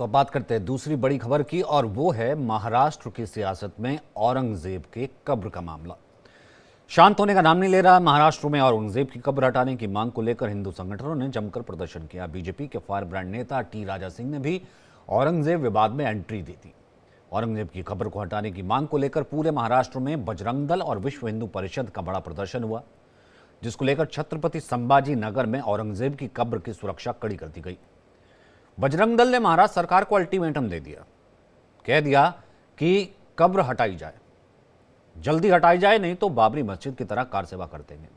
तो अब बात करते हैं दूसरी बड़ी खबर की, और वो है महाराष्ट्र की सियासत में औरंगजेब के कब्र का मामला। शांत होने का नाम नहीं ले रहा। महाराष्ट्र में औरंगजेब की कब्र हटाने की मांग को लेकर हिंदू संगठनों ने जमकर प्रदर्शन किया। बीजेपी के फायर ब्रांड नेता टी राजा सिंह ने भी औरंगजेब विवाद में एंट्री दी थी। औरंगजेब की कब्र को हटाने की मांग को लेकर पूरे महाराष्ट्र में बजरंग दल और विश्व हिंदू परिषद का बड़ा प्रदर्शन हुआ, जिसको लेकर छत्रपति संभाजी नगर में औरंगजेब की कब्र की सुरक्षा कड़ी कर दी गई। बजरंग दल ने महाराष्ट्र सरकार को अल्टीमेटम दे दिया, कह दिया कि कब्र हटाई जाए, जल्दी हटाई जाए, नहीं तो बाबरी मस्जिद की तरह कार सेवा कर देंगे।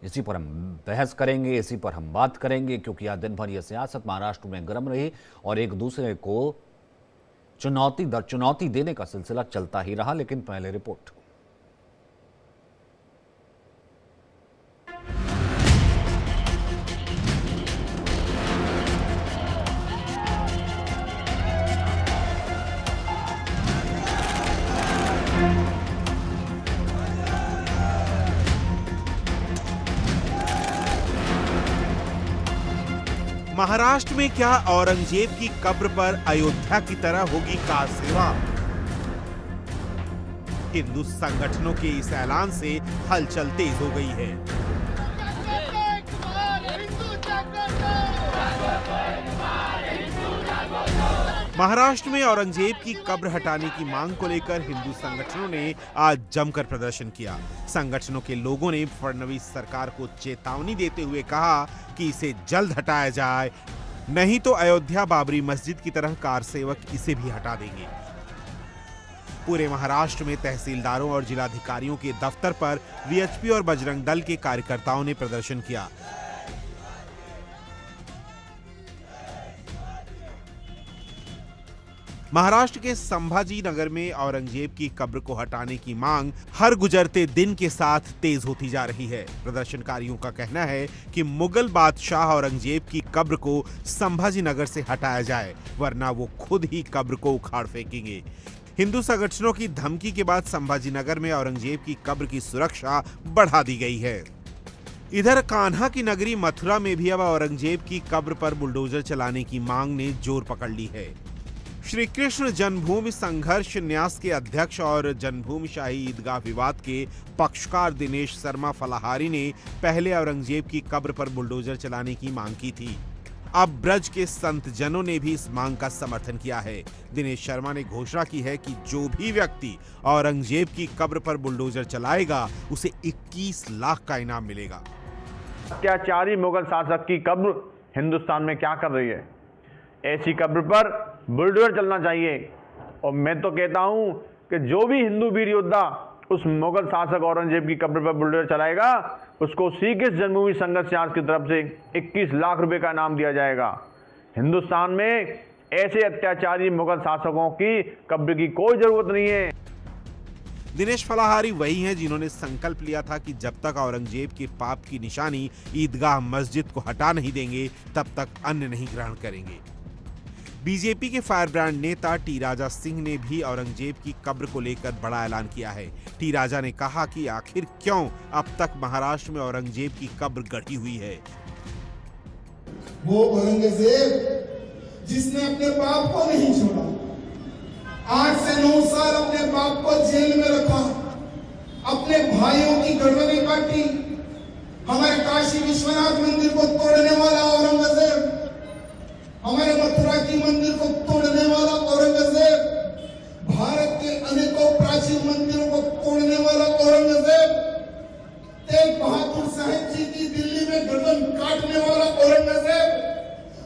इसी पर हम बहस करेंगे, इसी पर हम बात करेंगे, क्योंकि आज दिन भर यह सियासत महाराष्ट्र में गर्म रही और एक दूसरे को चुनौती दर चुनौती देने का सिलसिला चलता ही रहा। लेकिन पहले रिपोर्ट। महाराष्ट्र में क्या औरंगजेब की कब्र पर अयोध्या की तरह होगी कार सेवा? हिंदू संगठनों के इस ऐलान से हलचल तेज हो गई है। महाराष्ट्र में औरंगजेब की कब्र हटाने की मांग को लेकर हिंदू संगठनों ने आज जमकर प्रदर्शन किया। संगठनों के लोगों ने फडणवीस सरकार को चेतावनी देते हुए कहा कि इसे जल्द हटाया जाए, नहीं तो अयोध्या बाबरी मस्जिद की तरह कार सेवक इसे भी हटा देंगे। पूरे महाराष्ट्र में तहसीलदारों और जिलाधिकारियों के दफ्तर पर वीएचपी और बजरंग दल के कार्यकर्ताओं ने प्रदर्शन किया। महाराष्ट्र के संभाजी नगर में औरंगजेब की कब्र को हटाने की मांग हर गुजरते दिन के साथ तेज होती जा रही है। प्रदर्शनकारियों का कहना है कि मुगल बादशाह औरंगजेब की कब्र को संभाजी नगर से हटाया जाए, वरना वो खुद ही कब्र को उखाड़ फेंकेंगे। हिंदू संगठनों की धमकी के बाद संभाजी नगर में औरंगजेब की कब्र की सुरक्षा बढ़ा दी गई है। इधर कान्हा की नगरी मथुरा में भी अब औरंगजेब की कब्र पर बुलडोजर चलाने की मांग ने जोर पकड़ ली है। श्री कृष्ण जन्मभूमि संघर्ष न्यास के अध्यक्ष और जन्मभूमि शाही ईदगाह विवाद के पक्षकार दिनेश शर्मा फलाहारी ने पहले औरंगजेब की कब्र पर बुलडोजर चलाने की मांग की थी। अब ब्रज के संत जनों ने भी इस मांग का समर्थन किया है। दिनेश शर्मा ने घोषणा की है कि जो भी व्यक्ति औरंगजेब की कब्र पर बुलडोजर चलाएगा उसे 21 लाख का इनाम मिलेगा। अत्याचारी मुगल शासक की कब्र हिंदुस्तान में क्या कर रही है? ऐसी कब्र पर बुलडोजर चलना चाहिए। और मैं तो कहता हूं कि जो भी हिंदू वीर योद्धा उस मुगल शासक औरंगजेब की कब्र पर बुलडोजर चलाएगा, उसको श्री कृष्ण जन्मभूमि संघर्ष न्यास की तरफ से 21 लाख रुपए का इनाम दिया जाएगा। हिंदुस्तान में ऐसे अत्याचारी मुगल शासकों की कब्र की कोई जरूरत नहीं है। दिनेश फलाहारी वही हैं जिन्होंने संकल्प लिया था कि जब तक औरंगजेब के पाप की निशानी ईदगाह मस्जिद को हटा नहीं देंगे, तब तक अन्न नहीं ग्रहण करेंगे। बीजेपी के फायर ब्रांड नेता टी राजा सिंह ने भी औरंगजेब की कब्र को लेकर बड़ा ऐलान किया है। टी राजा ने कहा कि आखिर क्यों अब तक महाराष्ट्र में औरंगजेब की कब्र गढ़ी हुई है। वो औरंगजेब जिसने अपने बाप को नहीं छोड़ा, 8 से 9 साल अपने बाप को जेल में रखा, अपने भाइयों की गर्दनें काटी, हमारे काशी विश्वनाथ मंदिर को तोड़ने वाला औरंगजेब, हमारे मथुरा की मंदिर को तोड़ने वाला औरंगजेब, भारत के अनेकों प्राचीन मंदिरों को तोड़ने वाला औरंगजेब, तेग बहादुर साहब जी की दिल्ली में गर्दन काटने वाला औरंगजेब,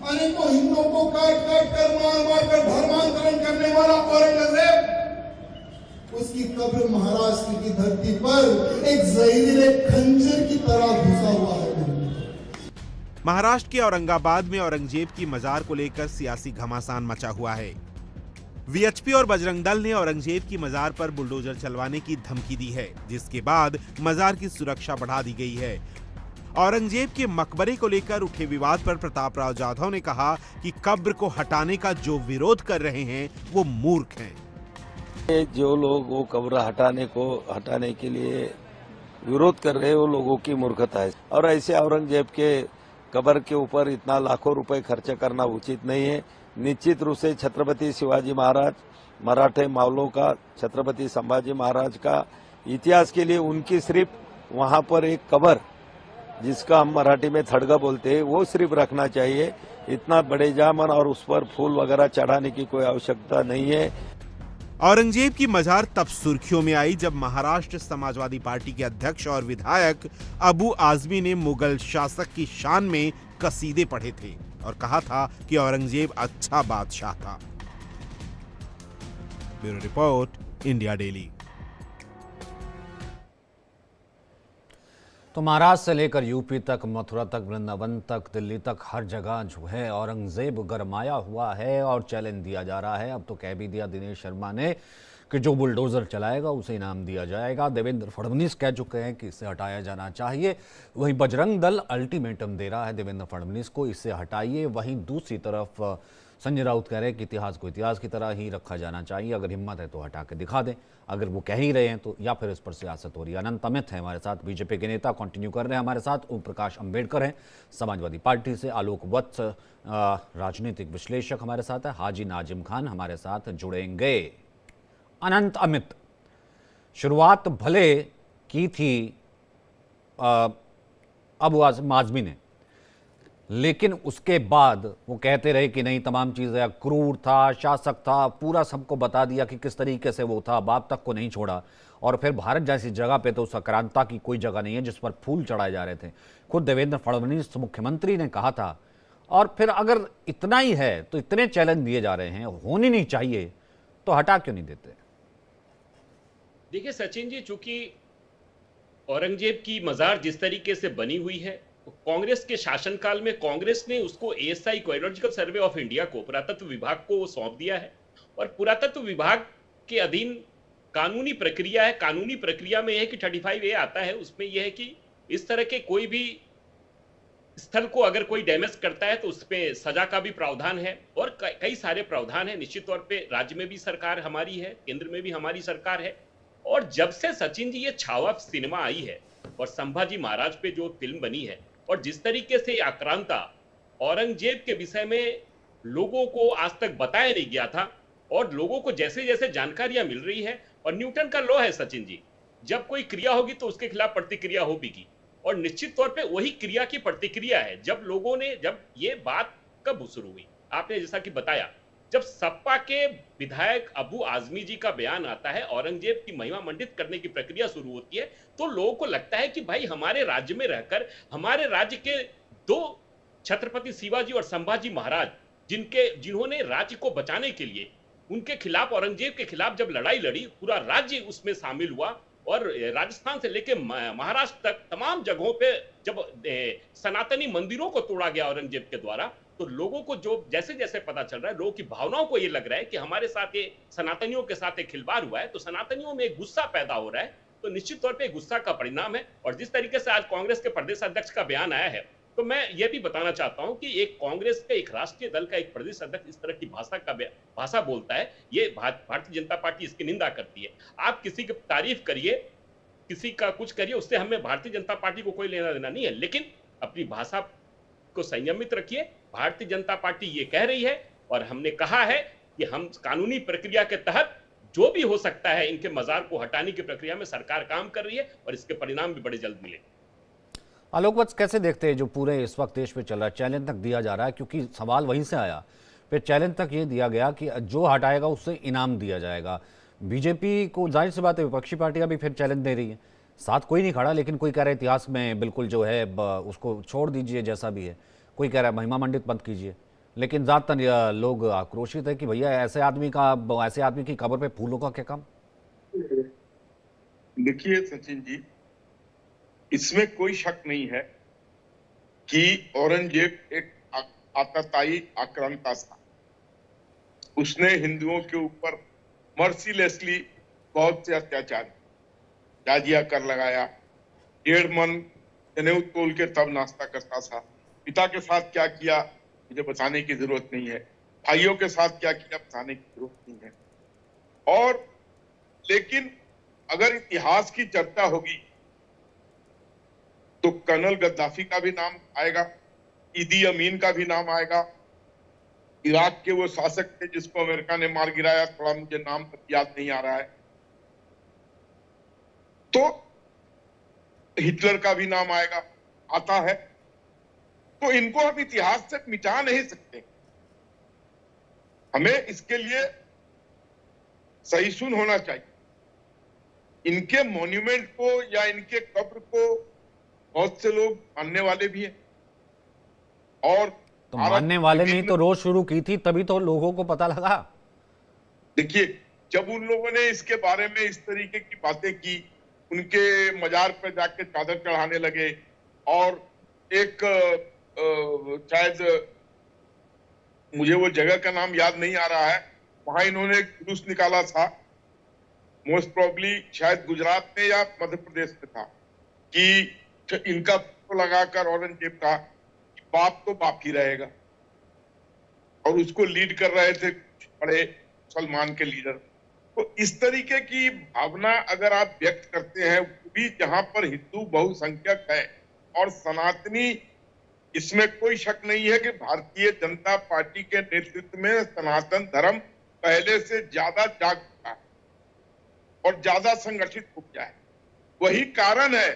अनेकों हिंदुओं को काट काट कर मार कर धर्मांतरण करने वाला औरंगजेब, उसकी कब्र महाराष्ट्र की धरती पर एक जहरीले खंजर की तरह घुसा हुआ है। महाराष्ट्र के औरंगाबाद में औरंगजेब की मजार को लेकर सियासी घमासान मचा हुआ है। वीएचपी और बजरंग दल ने औरंगजेब की मजार पर बुलडोजर चलवाने की धमकी दी है, जिसके बाद मजार की सुरक्षा बढ़ा दी गई है। औरंगजेब के मकबरे को लेकर उठे विवाद पर प्रताप राव जाधव ने कहा कि कब्र को हटाने का जो विरोध कर रहे हैं वो मूर्ख हैं। जो लोग वो कब्र हटाने के लिए विरोध कर रहे हैं वो लोगों की मूर्खता है। और ऐसे औरंगजेब के कब्र के ऊपर इतना लाखों रुपए खर्च करना उचित नहीं है। निश्चित रूप से छत्रपति शिवाजी महाराज, मराठे मावलों का, छत्रपति संभाजी महाराज का इतिहास के लिए उनकी सिर्फ वहां पर एक कब्र, जिसका हम मराठी में थड़गा बोलते हैं, वो सिर्फ रखना चाहिए। इतना बड़े जामन और उस पर फूल वगैरह चढ़ाने की कोई आवश्यकता नहीं है। औरंगजेब की मजार तब सुर्खियों में आई जब महाराष्ट्र समाजवादी पार्टी के अध्यक्ष और विधायक अबू आजमी ने मुगल शासक की शान में कसीदे पढ़े थे और कहा था कि औरंगजेब अच्छा बादशाह था। Bureau report, India daily. तो महाराष्ट्र से लेकर यूपी तक, मथुरा तक, वृंदावन तक, दिल्ली तक, हर जगह जो है औरंगजेब गरमाया हुआ है और चैलेंज दिया जा रहा है। अब तो कह भी दिया दिनेश शर्मा ने कि जो बुलडोजर चलाएगा उसे इनाम दिया जाएगा। देवेंद्र फडणवीस कह चुके हैं कि इसे हटाया जाना चाहिए। वहीं बजरंग दल अल्टीमेटम दे रहा है देवेंद्र फडणवीस को, इसे हटाइए। वहीं दूसरी तरफ संजय राउत कह रहे हैं कि इतिहास को इतिहास की तरह ही रखा जाना चाहिए, अगर हिम्मत है तो हटा के दिखा दें। अगर वो कह ही रहे हैं तो, या फिर इस पर सियासत हो रही है। अनंत अमित है हमारे साथ, बीजेपी के नेता, कंटिन्यू कर रहे हैं हमारे साथ। ओम प्रकाश अम्बेडकर हैं समाजवादी पार्टी से। आलोक वत्स राजनीतिक विश्लेषक हमारे साथ है। हाजी नाजिम खान हमारे साथ जुड़ेंगे। अनंत अमित, शुरुआत भले की थी अबू आजमी ने, लेकिन उसके बाद वो कहते रहे कि नहीं, तमाम चीज़ें, क्रूर था, शासक था, पूरा सबको बता दिया कि किस तरीके से वो था, बाप तक को नहीं छोड़ा। और फिर भारत जैसी जगह पे तो सकारात्मकता की कोई जगह नहीं है जिस पर फूल चढ़ाए जा रहे थे। खुद देवेंद्र फडणवीस मुख्यमंत्री ने कहा था। और फिर अगर इतना ही है तो इतने चैलेंज दिए जा रहे हैं, होनी नहीं चाहिए, तो हटा क्यों नहीं देते? देखिए सचिन जी, चूंकि औरंगजेब की मजार जिस तरीके से बनी हुई है, कांग्रेस के शासनकाल में कांग्रेस ने उसको एएसआई कोएलॉजिकल सर्वे ऑफ इंडिया को, पुरातत्व विभाग को सौंप दिया है। और पुरातत्व विभाग के अधीन कानूनी प्रक्रिया है। कानूनी प्रक्रिया में यह है कि 35A आता है, उसमें यह है कि इस तरह के कोई भी स्थल को अगर कोई डैमेज करता है तो उसमें सजा का भी प्रावधान है और कई सारे प्रावधान है। निश्चित तौर पे राज्य में भी सरकार हमारी है, केंद्र में भी हमारी सरकार है। और जब से सचिन जी ये छावा सिनेमा आई है और संभाजी महाराज पे जो फिल्म बनी है, और जिस तरीके से आक्रांता औरंगजेब के विषय में लोगों को आज तक बताया नहीं गया था, और लोगों को जैसे जैसे जानकारियां मिल रही है, और न्यूटन का लॉ है सचिन जी, जब कोई क्रिया होगी तो उसके खिलाफ प्रतिक्रिया होगी। और निश्चित तौर पे वही क्रिया की प्रतिक्रिया है। जब लोगों ने, जब ये बात कब शुरू हुई, आपने जैसा कि बताया, जब सपा के विधायक अबू आजमी जी का बयान आता है, औरंगजेब की महिमा मंडित करने की प्रक्रिया शुरू होती है, तो लोगों को लगता है कि भाई हमारे राज्य में रहकर हमारे राज्य के दो छत्रपति शिवाजी और संभाजी महाराज, जिन्होंने राज्य को बचाने के लिए उनके खिलाफ, औरंगजेब के खिलाफ जब लड़ाई लड़ी, पूरा राज्य उसमें शामिल हुआ। और राजस्थान से लेकर महाराष्ट्र तक तमाम जगहों पे जब सनातनी मंदिरों को तोड़ा गया औरंगजेब के द्वारा, तो लोगों को जो जैसे जैसे पता चल रहा है, लोगों की भावनाओं को ये लग रहा है कि हमारे साथ ये सनातनियों के साथ एक खिलवाड़ हुआ है, तो सनातनियों में एक गुस्सा पैदा हो रहा है। तो निश्चित तौर पे गुस्सा का परिणाम है। और जिस तरीके से आज कांग्रेस के प्रदेश अध्यक्ष का बयान आया है, तो मैं ये भी बताना चाहता हूं कि एक कांग्रेस के, एक राष्ट्रीय दल का एक प्रदेश अध्यक्ष इस तरह की भाषा बोलता है, ये भारतीय जनता पार्टी इसकी निंदा करती है। आप किसी की तारीफ करिए, किसी का कुछ करिए, उससे हमें भारतीय जनता पार्टी को कोई लेना देना नहीं है, लेकिन अपनी भाषा को संयमित रखिए। भारतीय जनता पार्टी ये कह रही है और हमने कहा है कि हम कानूनी प्रक्रिया के तहत जो भी हो सकता है, इनके मजार को हटाने की प्रक्रिया में सरकार काम कर रही है और इसके परिणाम भी बड़े जल्द मिले। आलोक वत्स, कैसे देखते हैं जो पूरे इस वक्त देश में चल रहा है? चैलेंज तक दिया जा रहा है, क्योंकि सवाल वहीं से आया, फिर चैलेंज तक ये दिया गया कि जो हटाएगा उससे इनाम दिया जाएगा। बीजेपी को जाहिर सी बात है, विपक्षी पार्टियां भी फिर चैलेंज दे रही है। साथ कोई नहीं खड़ा, लेकिन कोई कह रहा है इतिहास में बिल्कुल जो है उसको छोड़ दीजिए जैसा भी है, कोई कह रहा है महिमा मंडित बंद कीजिए। लेकिन ज़्यादातर लोग आक्रोशित है कि भैया ऐसे आदमी की कब्र पे फूलों का क्या काम? देखिए सचिन जी, इसमें कोई शक नहीं है कि औरंगजेब एक आतताई आक्रांता था। उसने हिंदुओं के ऊपर मर्सीलेसली बहुत से अत्याचार, जाजिया कर लगाया, 1.5 मन जनेऊ तोल के तब नाश्ता करता था। पिता के साथ क्या किया मुझे बताने की जरूरत नहीं है, भाइयों के साथ क्या किया बताने की जरूरत नहीं है। और लेकिन अगर इतिहास की चर्चा होगी तो कर्नल गद्दाफी का भी नाम आएगा, ईदी अमीन का भी नाम आएगा, इराक के वो शासक थे जिसको अमेरिका ने मार गिराया, थोड़ा मुझे नाम याद नहीं आ रहा है, तो हिटलर का भी नाम आता है। तो इनको हम इतिहास से मिटा नहीं सकते। हमें इसके लिए सहिष्णु होना चाहिए। इनके मॉन्यूमेंट को या इनके कब्र को बहुत से लोग मानने वाले भी हैं, और तो मानने वाले ने तो रोज शुरू की थी, तभी तो लोगों को पता लगा। देखिए, जब उन लोगों ने इसके बारे में इस तरीके की बातें की, उनके मजार पर जाके चादर चढ़ाने लगे, और एक शायद मुझे वो जगह का नाम याद नहीं आ रहा है, वहां इन्होंने एक जुलूस निकाला था, मोस्ट प्रोबेबली शायद गुजरात में या मध्य प्रदेश में था, कि इनका फोटो लगाकर औरंगजेब का बाप तो बाप ही रहेगा, और उसको लीड कर रहे थे बड़े मुसलमान के लीडर। तो इस तरीके की भावना अगर आप व्यक्त करते हैं, वो भी जहां पर हिंदू बहुसंख्यक है और सनातनी, इसमें कोई शक नहीं है कि भारतीय जनता पार्टी के नेतृत्व में सनातन धर्म पहले से ज्यादा जाग चुका है और ज्यादा संगठित हो गया है। वही कारण है,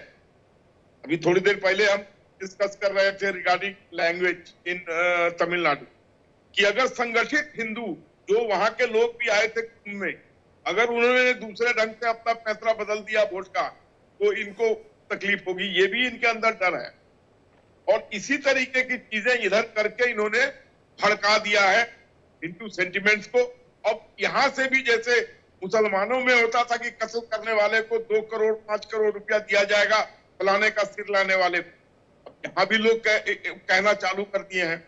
अभी थोड़ी देर पहले हम डिस्कस कर रहे थे रिगार्डिंग लैंग्वेज इन तमिलनाडु, कि अगर संगठित हिंदू जो वहां के लोग भी आए थे कुंभ में, अगर उन्होंने दूसरे ढंग से अपना फैसला बदल दिया वोट का, तो इनको तकलीफ होगी। ये भी इनके अंदर डर है, और इसी तरीके की चीजें इधर करके इन्होंने भड़का दिया है हिंदू सेंटिमेंट्स को। अब यहां से भी जैसे मुसलमानों में होता था कि कत्ल करने वाले को 2 करोड़ 5 करोड़ रुपया दिया जाएगा, फलाने का सिर लाने वाले को, अब यहाँ भी लोग कहना चालू कर दिए हैं।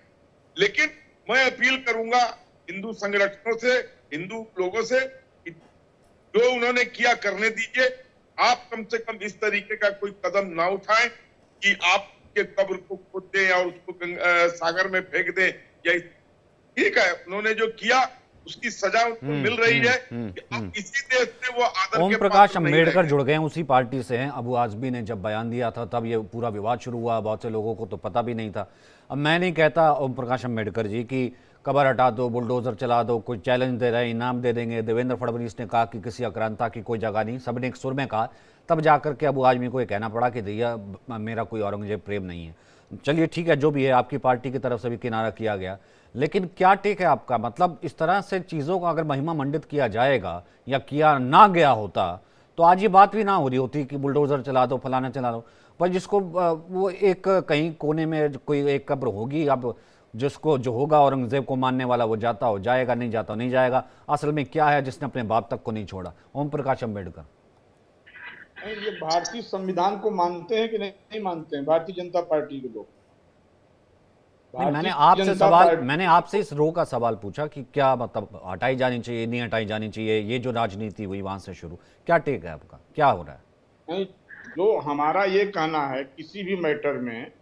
लेकिन मैं अपील करूंगा हिंदू संगठनों से, हिंदू लोगों से, जो उन्होंने किया करने दीजिए। आप कम से कम इस तरीके का कोई कदम ना उठाएं कि आपके कब्र को खोद दें या उसको सागर में फेंक दें। या ठीक है, उन्होंने जो किया उसकी सजा उनको मिल रही है, कि अब इसी देश में वो आदर ओम के प्रकाश पात्र नहीं अम्बेडकर रहेंगे। जुड़ गए हैं, उसी पार्टी से हैं। अबू आजमी ने जब बयान दिया था तब ये पूरा विवाद शुरू हुआ, बहुत से लोगों को तो पता भी नहीं था। अब मैं नहीं कहता ओम प्रकाश अम्बेडकर जी की कब्र हटा दो, बुलडोजर चला दो, कोई चैलेंज दे रहे हैं, इनाम दे देंगे। देवेंद्र फडणवीस ने कहा कि किसी आक्रांता की कोई जगह नहीं, सबने एक सुर में कहा, तब जाकर के अबू आजमी को ये कहना पड़ा कि भैया मेरा कोई औरंगजेब प्रेम नहीं है। चलिए ठीक है, जो भी है, आपकी पार्टी की तरफ से भी किनारा किया गया, लेकिन क्या टेक है आपका? मतलब इस तरह से चीज़ों का अगर महिमा मंडित किया जाएगा या किया ना गया होता तो आज ये बात भी ना हो रही होती कि बुलडोजर चला दो, फलाना चला दो। पर जिसको वो एक कहीं कोने में कोई एक कब्र होगी, अब जिसको जो होगा औरंगजेब को मानने वाला वो जाता हो जाएगा, नहीं जाता हो नहीं जाएगा। असल में क्या है जिसने अपने बाप तक को नहीं छोड़ा? ओम प्रकाश अम्बेडकर। ये भारतीय संविधान को मानते हैं कि नहीं मानते हैं भारतीय जनता पार्टी के लोग? नहीं, मैंने आपसे इस रो का सवाल पूछा कि क्या मतलब हटाई जानी चाहिए, नहीं हटाई जानी चाहिए, ये जो राजनीति हुई वहां से शुरू, क्या टेक है आपका, क्या हो रहा है? नहीं, जो हमारा ये कहना है किसी भी मैटर में,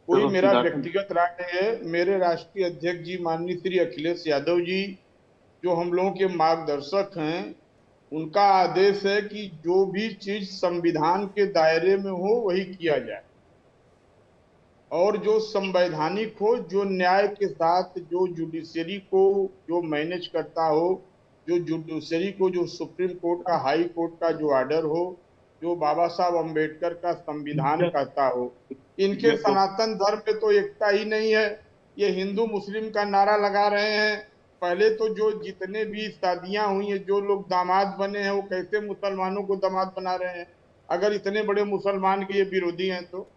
कोई मेरा व्यक्तिगत राय है, मेरे राष्ट्रीय अध्यक्ष जी माननीय श्री अखिलेश यादव जी जो हम लोगों के मार्गदर्शक हैं, उनका आदेश है कि जो भी चीज संविधान के दायरे में हो वही किया जाए, और जो संवैधानिक हो, जो न्याय के साथ, जो जुडिशरी को जो मैनेज करता हो, जो जुडिशरी को, जो सुप्रीम कोर्ट का, हाई कोर्ट का जो ऑर्डर हो, जो बाबा साहब अम्बेडकर का संविधान कहता हो। इनके सनातन धर्म पे तो एकता ही नहीं है। ये हिंदू मुस्लिम का नारा लगा रहे हैं। पहले तो जो जितने भी शादियां हुई हैं, जो लोग दामाद बने हैं, वो कैसे मुसलमानों को दामाद बना रहे हैं? अगर इतने बड़े मुसलमान के ये विरोधी हैं तो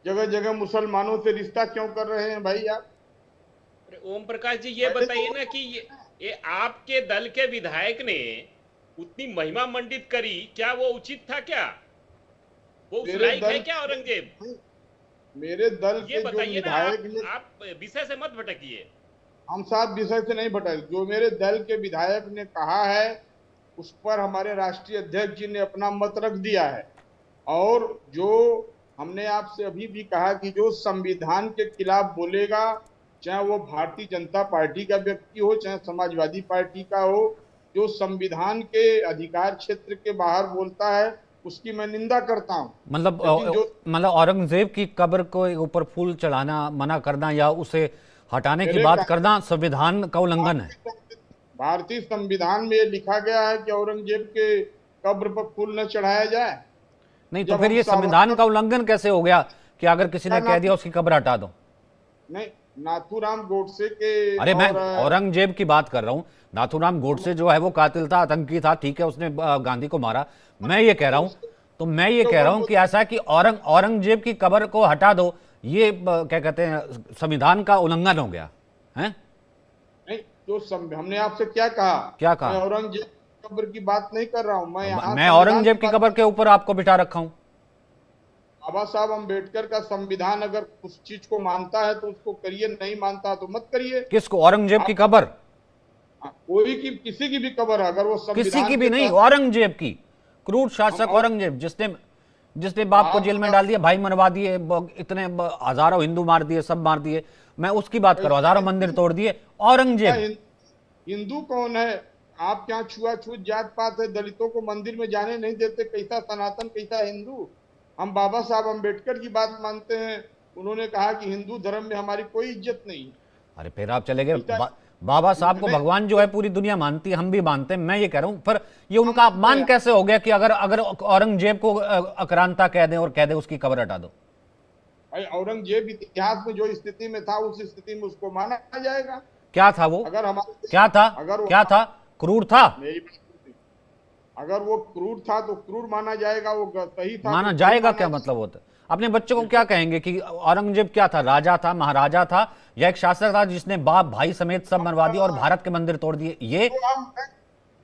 जगह जगह मुसलमानों से रिश्ता क्यों कर रहे हैं भाई आप? ओम प्रकाश जी, ये बताइए ना कि ये आपके दल के विधायक ने उतनी महिमा मंडित करी, क्या वो उचित था? क्या वो उस लायक है क्या औरंगजेब? मेरे दल ये के जो बताइए ना, विधायक आप विषय से मत भटकिए। हम साथ विषय से नहीं भटक, जो मेरे दल के विधायक ने कहा है उस पर हमारे राष्ट्रीय अध्यक्ष जी ने अपना मत रख दिया है। और जो हमने आपसे अभी भी कहा कि जो संविधान के खिलाफ बोलेगा, चाहे वो भारतीय जनता पार्टी का व्यक्ति हो, चाहे समाजवादी पार्टी का हो, जो संविधान के अधिकार क्षेत्र के बाहर बोलता है उसकी मैं निंदा करता हूं। मतलब औरंगजेब की कब्र को ऊपर फूल चढ़ाना मना करना या उसे हटाने की मेरे बात का- करना संविधान का उल्लंघन है। भारतीय संविधान में ये लिखा गया है कि औरंगजेब के कब्र पर फूल न चढ़ाया जाए। नहीं तो जब फिर हम ये संविधान का उल्लंघन कैसे हो गया कि अगर किसी ने कह दिया उसकी कब्र हटा दो? नहीं, नाथूराम गोडसे के अरे मैं और औरंगजेब की बात कर रहा हूँ। नाथूराम गोडसे जो है वो कातिल था, आतंकी था, ठीक है, उसने गांधी को मारा। मैं ये कह रहा हूँ, तो मैं ये कह रहा हूँ कि ऐसा कि औरंगजेब की कब्र को हटा दो, ये क्या कहते हैं, संविधान का उल्लंघन हो गया है। नहीं, हमने आपसे क्या कहा? क्या कहा? मैं औरंगजेब की कब्र की बात नहीं कर रहा हूँ। मैं औरंगजेब की कब्र के ऊपर आपको बिठा रखा हूँ। बाबा साहब अम्बेडकर का संविधान अगर उस चीज को मानता है तो उसको करिए, नहीं मानता तो मत करिए। किसको? औरंगजेब की कब्र? कोई की किसी की भी कब्र अगर वो किसी की भी नहीं, औरंगजेब की। क्रूर शासक औरंगजेब, जिसने बाप को जेल में डाल दिया, भाई मरवा दिए, इतने हजारों हिंदू मार दिए, सब मार दिए। मैं उसकी बात कर रहा हूं, हजारों मंदिर तोड़ दिए। औरंगजेब। हिंदू कौन है? आप क्या छुआछूत जात पात है? दलितों को मंदिर में जाने नहीं देते। कैसा सनातन, कैसा हिंदू? हम बाबा साहब अम्बेडकर की बात मानते हैं। उन्होंने कहा कि हिंदू धर्म में हमारी कोई इज्जत नहीं। अरे फिर आप चले गए। बाबा साहब को भगवान जो है पूरी दुनिया मानती है, हम भी मानते हैं। मैं ये कह रहा हूं, पर ये उनका अपमान कैसे हो गया कि अगर औरंगजेब को आक्रांता कह दें और कह दें उसकी कब्र हटा दो? औरंगजेब इतिहास में जो स्थिति में था उस स्थिति में उसको माना जाएगा। क्या था वो? अगर हमारे क्या था? क्या था? क्रूर था? अगर वो क्रूर था तो क्रूर माना जाएगा, वो सही था माना जाएगा क्या मतलब होता है? अपने बच्चों को क्या कहेंगे कि औरंगजेब क्या था? राजा था, महाराजा था, या एक शासक था जिसने बाप भाई समेत सब मरवा दिया और भारत के मंदिर तोड़ दिए? ये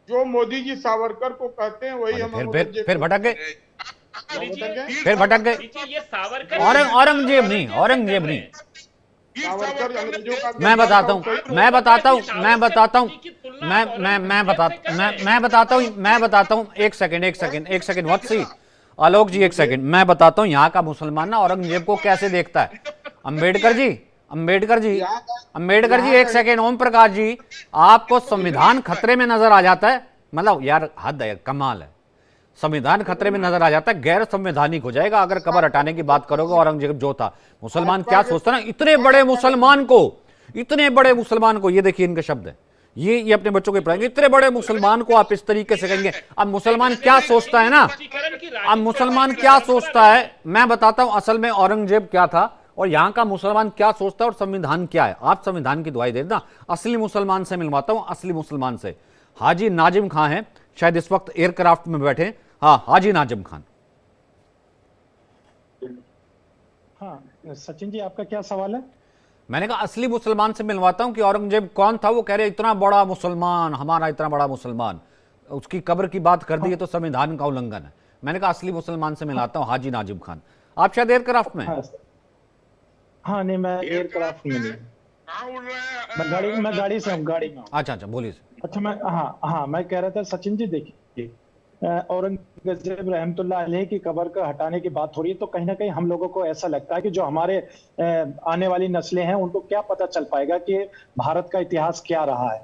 जो मोदी जी सावरकर को कहते हैं वही हम फिर भटक गए। फिर भटक गए। औरंगजेब नहीं, औरंगजेब नहीं। मैं बताता हूँ, एक सेकंड वत्सी, आलोक जी, एक सेकंड। मैं बताता हूँ यहाँ का मुसलमान ना औरंगजेब को कैसे देखता है। अम्बेडकर जी, एक सेकंड। ओम प्रकाश जी, आपको संविधान खतरे में नजर आ जाता है? मतलब यार हद है, कमाल है। संविधान खतरे में नजर आ जाता है, गैर संवैधानिक हो जाएगा अगर कब्र हटाने की बात करोगे। औरंगजेब जो था, मुसलमान क्या सोचता ना, इतने बड़े मुसलमान को, ये देखिए इनके शब्द है, ये अपने बच्चों को पढ़ाएंगे। इतने बड़े मुसलमान को आप इस तरीके से कहेंगे। अब मुसलमान क्या सोचता है ना, अब मुसलमान क्या सोचता है, मैं बताता हूं असल में औरंगजेब क्या था और यहां का मुसलमान क्या सोचता है और संविधान क्या है। आप संविधान की दुआई दे देना। असली मुसलमान से मिलवाता हूं, असली मुसलमान से। हाजी नाजिम खान है, शायद इस वक्त एयरक्राफ्ट में बैठे। हाँ, हाजी नाजिम खान। हाँ सचिन जी, आपका क्या सवाल है? मैंने कहा असली मुसलमान से मिलवाता हूं कि औरंगजेब कौन था। वो कह रहे इतना बड़ा मुसलमान, हमारा इतना बड़ा मुसलमान, उसकी कब्र की बात कर दी है तो संविधान का उल्लंघन है। मैंने कहा असली मुसलमान से मिलाता हूं, हाजी नाजिम खान। आप शायद एयरक्राफ्ट में? हाँ नहीं, मैं एयरक्राफ्ट में नहीं, मैं गाड़ी से हूँ, गाड़ी में। अच्छा, बोलिए। अच्छा, मैं कह रहा था सचिन जी, देखिए औरंगजेब रहमतुल्लाह अलैह की कब्र का हटाने की बात हो रही है तो कहीं ना कहीं हम लोगों को ऐसा लगता है कि जो हमारे आने वाली नस्लें हैं उनको क्या पता चल पाएगा कि भारत का इतिहास क्या रहा है।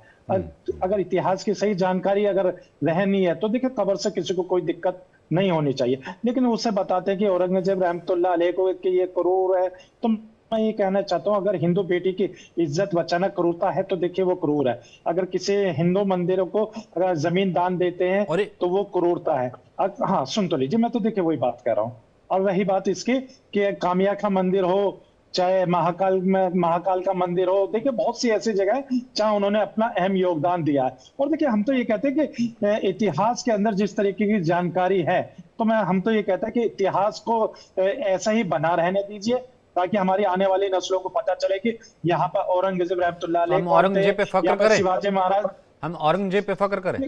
अगर इतिहास की सही जानकारी अगर रहनी है तो देखिए कब्र से किसी को कोई दिक्कत नहीं होनी चाहिए। लेकिन उसे बताते हैं कि औरंगजेब रहमतुल्लाह अलैह को कि ये क्रूर है, तो मैं ये कहना चाहता हूँ अगर हिंदू बेटी की इज्जत बचाना क्रूरता है तो देखिए वो क्रूर है। अगर किसी हिंदू मंदिरों को अगर जमीन दान देते हैं तो वो क्रूरता है। हाँ सुन तो लीजिए, मैं तो देखिए वही बात कर रहा हूँ। और रही बात इसकी कि कामाख्या मंदिर हो, चाहे महाकाल का मंदिर हो, देखिए बहुत सी ऐसी जगह है जहां उन्होंने अपना अहम योगदान दिया है। और देखिए हम तो ये कहते हैं कि इतिहास के अंदर जिस तरीके की जानकारी है तो हम तो ये कहते हैं कि इतिहास को ऐसा ही बना रहने दीजिए ताकि हमारी आने वाली नस्लों को पता चले कि यहाँ पर औरंगजेब रहमतुल्लाह अलैह, हम औरंगजेब पे फक्र करें, शिवाजी महाराज, हम औरंगजेब पे फक्र करें।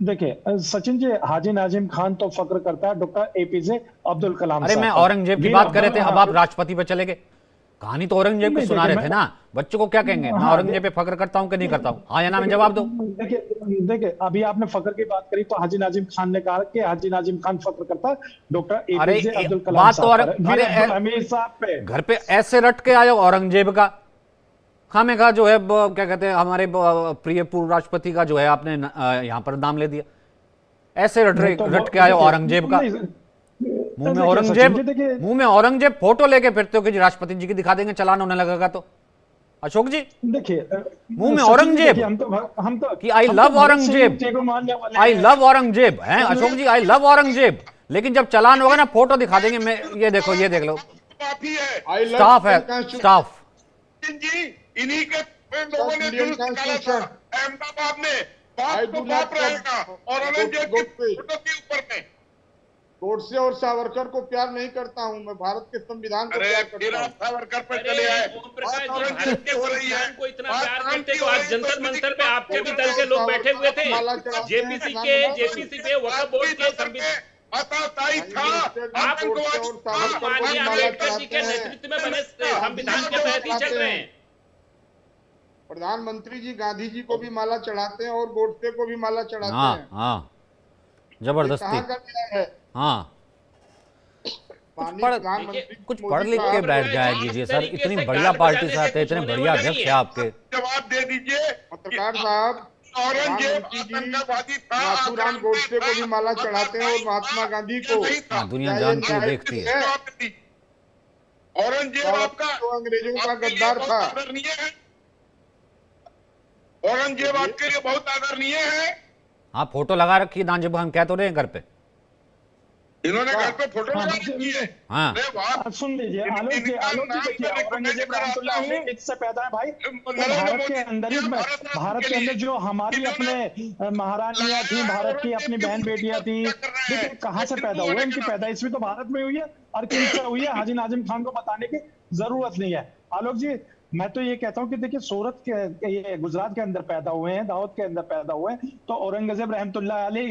देखिए सचिन जी, हाजी नाजिम खान तो फक्र करता है डॉक्टर एपीजे अब्दुल कलाम। अरे मैं औरंगजेब की बात कर रहे थे, अब आप राष्ट्रपति पे चले गए। कहानी तो औरंगजेब की सुना रहे थे ना, बच्चों को क्या कहेंगे? मैं औरंगजेब पे फक्र करता हूं कि नहीं करता हूं? हाँ या ना में जवाब दो। देखिए अभी आपने फक्र की बात करी तो हाजी नाजिम खान ने कहा कि हाजी नाजिम खान फक्र करता डॉक्टर एपीजे अब्दुल कलाम साहब पे। घर पे ऐसे रट के आयो औरंगजेब का खामे का जो है क्या कहते हैं हमारे प्रिय पूर्व राष्ट्रपति का जो है आपने यहाँ पर नाम ले दिया। ऐसे रट के आयो औरंगजेब का। मुंह में औरंगजेब फोटो लेके फिरते हो कि राष्ट्रपति जी की दिखा देंगे, चलान होने लगेगा तो अशोक जी, देखिए मुंह में सचिन जी, औरंगजेब देखिए, हम तो कि आई हम लव तो भगत सिंह औरंगजेब, जी को मानने वाले आई हैं। लव औरंगजेब हैं अशोक जी, आई लव औरंगजेब, लेकिन जब चालान होगा ना फोटो दिखा देंगे। मैं ये देखो, ये देख लो, काफी है आई लव स्टाफ है, कॉन्स्टिट्यूशन स्टाफ। जी, इन्हीं के लोगों ने इंडियन जुलूस निकाला था कॉन्स्टिट्यूशन। अहमदाबाद में। आई बाप डू तो बाप नॉट रहेगा और औरंगजेब की गोडसे फोटो के ऊपर में। गोडसे और सावरकर को प्यार नहीं करता हूं मैं, भारत के संविधान को अरे प्यार फिर करता हूं। आप सावरकर पे अरे चले आए। ओम प्रकाश जी, औरंगजेब भारत के हो रही है। संविधान को इतना बात प्यार काम करते की तो हो आज रही है, जंतर तो मंतर पे किसी आपके भी को दल के लोग बैठे हुए थे। माला चढ़ाते हैं, जेपीसी पे वक्फ बोर्ड के संविधान, आताताई था, आप आतंकवाद और था, सावरकर को माननीय माला अम्बेडकर जी के चढ़ाते हैं। नेतृत्व में बने संविधान के तहत ही चल रहे हैं। प्रधानमंत्री जी गांधी जी को भी माला चढ़ाते हैं और गोडसे को भी माला चढ़ाते हाँ हैं। हाँ, ये जबरदस्ती। कहाँ का न्याय है? हाँ, माननीय पढ़- प्रधानमंत्री कुछ मोदी पढ़ लिख साहब, के बैठ जाया कीजिए सर, इतनी बढ़िया पार्टी से आते हैं, इतने बढ़िया अध्यक्ष हैं आपके। जवाब दे दीजिए। पत्रकार साहब, औरंगजेब प्रधानमंत्री जी आतंकवादी था, नाथूराम गोडसे को भी माला चढ़ाते हैं और महात्मा गांधी को। हाँ, दुनिया क्या ये जानती है, न्याय देखती है। जवाब दे दीजिए। औरंगजेब आपका तो अंग्रेजों का आपके लिए गद्दार बहुत था। आदरणीय है। औरंगजेब आपके लिए बहुत आदरणीय है। हाँ, फोटो लगा रखी है, दांजे हम कह तो रहे हैं घर पे। इन्होंने घर पे फोटो हाँ, लगा देखिए, रखी है। हाँ, अरे वाह, अब सुन लीजिए आलोक जी, देखिए औरंगजेब रहमतुल्लाह अलैह इससे पैदा है भाई, तो भारत के अंदर ही, भारत के अंदर जो हमारी अपने महारानियां थी, भारत की अपनी बहन बेटियां थी, देखिए कहाँ से पैदा हुए, इनकी पैदाइश भी तो भारत में हुई है और किनसे हुई है, हाजी नाजिम खान को बताने की जरूरत नहीं है। आलोक जी, मैं तो ये कहता हूँ कि देखिए सूरत के, ये गुजरात के अंदर पैदा हुए हैं, दाऊद के अंदर पैदा हुए हैं, तो औरंगजेब रहमतुल्लाह अलैह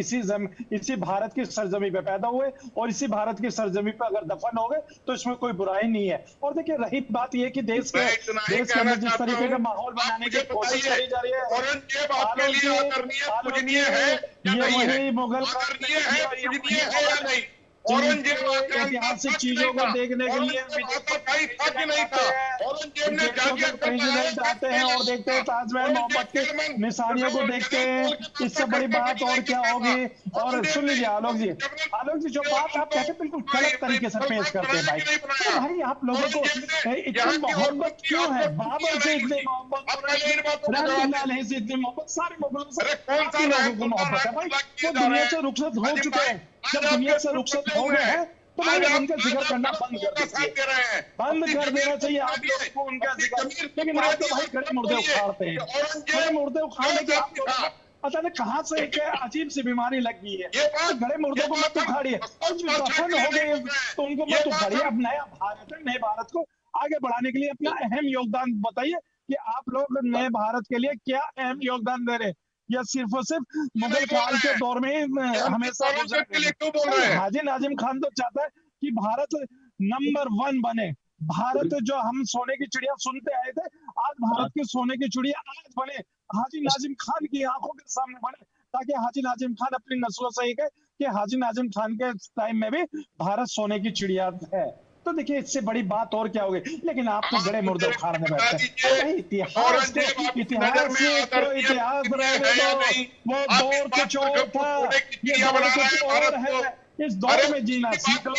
इसी भारत की सरजमी पे पैदा हुए और इसी भारत की सरजमी पे अगर दफन हो गए तो इसमें कोई बुराई नहीं है। और देखिए रही बात ये कि देश के अंदर जिस तरीके का माहौल बनाने की कोशिश करी जा रही है, औरंगजेब आपके लिए आदरणीय पूजनीय है या ये नहीं है? वही मुगल आदरणीय है, पूजनीय है या नहीं? औरंगजेब ऐतिहासिक चीजों को देखने के लिए था कि नहीं था? औरंगजेब ने जागिया प्रेसिडेंट आते हैं और देखते हैं ताजमहल मोहब्बत के निशानियों को देखते हैं, इससे बड़ी बात और क्या होगी। और सुन लीजिए आलोक जी, जो बात आप कहते हैं बिल्कुल गलत तरीके से पेश करते हैं भाई। तो भाई आप लोगों को इतनी मोहब्बत क्यों है, बाबर से इतनी मोहब्बत, रहमतुल्लाह अलैह से इतनी मोहब्बत, सारे मुगलों से काफी लोगों को मोहब्बत है भाई। वो दुनिया से रुखसत हो चुके हैं, जब दुनिया से रुखसत हो गए हैं तो भाई उनका जिक्र करना बंद कर दीजिए, बंद कर देना चाहिए आप लोगों को उनका जिक्र। लेकिन आप तो भाई खड़े मुर्दे उखाड़ते हैं, खड़े मुर्दे उखाड़ने के आप लोगों को पता नहीं कहाँ से एक अजीब सी बीमारी लग गई है। तो खड़े मुर्दों को मत उखाड़िए और जो दफन हो गए तो उनको मत उखाड़िए। अब नया भारत है, नए भारत को आगे बढ़ाने के लिए अपना अहम योगदान बताइए कि आप लोग नए भारत के लिए क्या अहम योगदान दे रहे हैं, या सिर्फ और सिर्फ मुगल काल के दौर में हमेशा हाजी नाजिम खान तो चाहता है कि भारत नंबर 1 बने। भारत जो हम सोने की चिड़िया सुनते आए थे, आज भारत की सोने की चिड़िया आज बने, हाजी नाजिम खान की आंखों के सामने बने, ताकि हाजी नाजिम खान अपनी नस्लों से ही कहे कि हाजी नाजिम खान के टाइम में भी भारत सोने की चिड़िया है। तो देखिए इससे बड़ी बात और क्या होगी। लेकिन आप तो बड़े मुर्दे उखाड़ने बैठते हैं। इतिहास रहने दो, वो दौर कुछ और था, ये दौर कुछ और है। इस दौर में जीना सीख लो,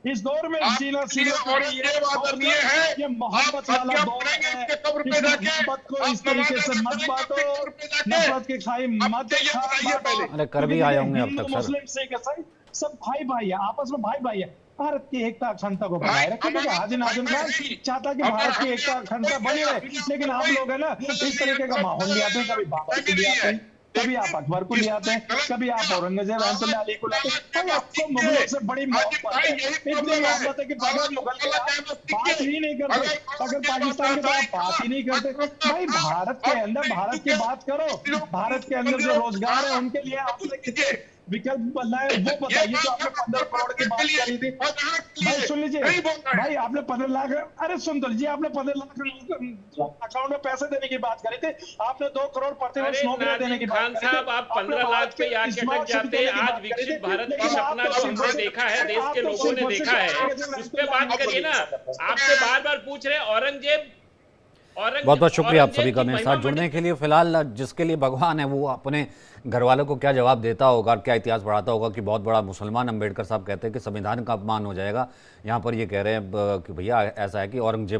इस दौर में जीना सीख लो। ये मोहब्बत वाला दौर है, इस मोहब्बत को इस तरीके से मत बांटो, नफरत की खाई मत खाओ। अरे कर भी आए होंगे अब तक सर। मुस्लिम सिख ईसाई सब भाई भाई है, आपस में भाई भाई है। भारत की एकता अखंडता को बनाए रखे। देखिए हाजी नाजिम खान चाहता कि भारत की एकता अखंडता बनी रहे, लेकिन आप लोग है ना इस तरीके का माहौल ले आते हैं। कभी बाबर को ले आते हैं, कभी आप अकबर को ले आते हैं, कभी आप औरंगजेब रहमतुल्लाह अलैह को लाते हैं। भाई आपको मुगलों से बड़ी मोहब्बत है, इतनी मोहब्बत है कि बगैर मुगल के आप बात ही नहीं करते, अगर पाकिस्तान के साथ बात ही नहीं करते। भाई भारत के अंदर भारत की बात करो, भारत के अंदर जो रोजगार है उनके लिए आपने कितने विकल्प बनाए वो बताइए। जो आपने 15 करोड़ की बात करी थी भाई, सुन लीजिए भाई, आपने 15 लाख, अरे सुन तो लीजिए, आपने 15 लाख अकाउंट में पैसे देने की बात करी थी, आपने 2 करोड़ प्रतिवर्ष नौकरियां देने की बात करी थी। साहब आप 15 लाख पे आके अटक जाते हैं। आज विकसित भारत का सपना जो हमने देखा है, देश के लोगों ने देखा है, उस पर बात करिए ना। आपसे बार बार पूछ रहे औरंगजेब। बहुत बहुत शुक्रिया आप सभी का मेरे साथ जुड़ने के लिए। फिलहाल जिसके लिए भगवान है वो अपने घर वालों को क्या जवाब देता होगा, क्या इतिहास पढ़ाता होगा कि बहुत बड़ा मुसलमान अम्बेडकर साहब कहते हैं कि संविधान का अपमान हो जाएगा। यहाँ पर ये कह रहे हैं कि भैया ऐसा है कि औरंगजेब